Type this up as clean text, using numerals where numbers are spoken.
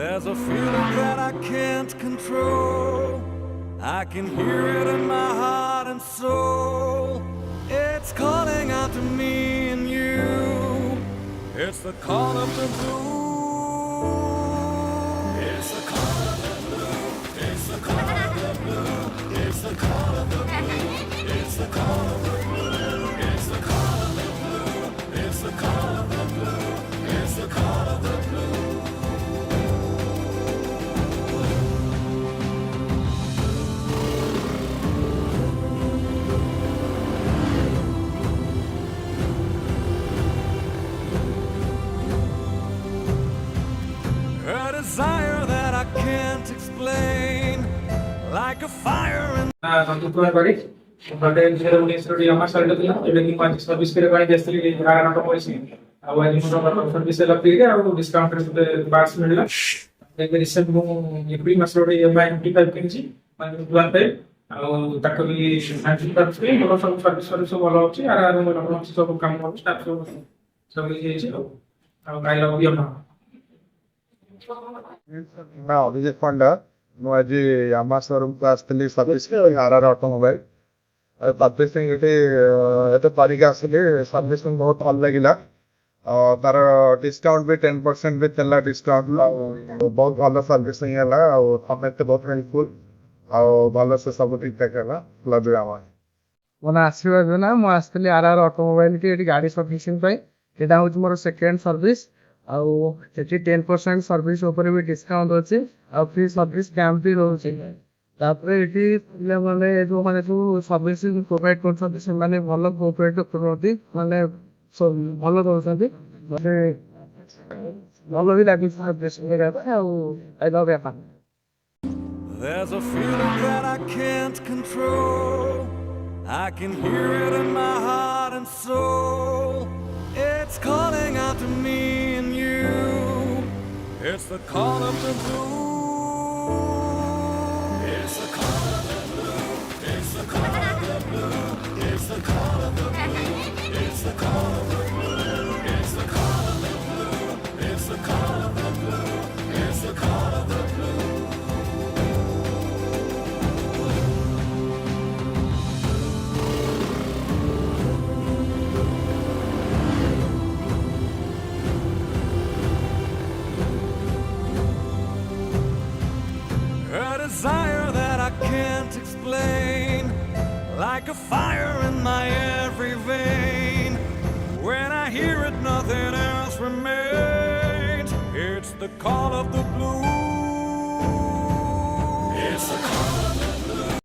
There's a feeling that I can't control. I can hear it in my heart and soul. It's calling out to me and you. It's the call of the blue. It's the call of the blue. It's the call of the blue. It's the call of the blue. It's the call of the blue. It's the call of the blue. It's the call of the blue. It's the call of the blue. A desire that I can't explain, like a fire in Everybody, birthday ceremony is already Yamaha started. Everything much service period by just three hours of policy. Our service is up here. Our discount is the parts middle. Like the recent every month already Yamaha 95 kg. One pay. Our takuli 95 kg. Our service all out here. Our so come out start so we I love Yamaha. Now, this is Fonda. No, I did Yamaha showroom class three service RR automobile. Servicing it at the Pariga servicing बहुत all लगिला और तारा discount भी 10% भी चला discount बहुत वाला servicing है ला और हमें तो बहुत helpful और वाला से सब ठीक ठाक है ला लगे हमारे मन आशीर्वाद ना मु आसली आरआर ऑटोमोबाइल की गाड़ी सर्विसिंग पे एटा होच मोर सेकंड सर्विस आउ सेठी 10% सर्विस ऊपर भी डिस्काउंट अछि आ फ्री सर्विस कैंप भी रहउछि तापरे एठी पिला माने जो माने जो सर्विसिंग प्रोवाइड करछन से माने भलो कोऑपरेट करथि माने भलो करछन माने भलो भी लागि सर्विस मेरा आउ I love यापा There's a feeling that I can't control. I can hear it in my heart and soul. It's calling out to me and you. It's the call of the blue. It's the call of the blue. It's the call of the blue. It's the call of the blue. It's the call of the blue. It's the call of the blue. It's the call of the blue. It's the call of the blue. A desire that I can't explain, like a fire in my every vein. When I hear it, nothing else remains. It's the call of the blue. It's the call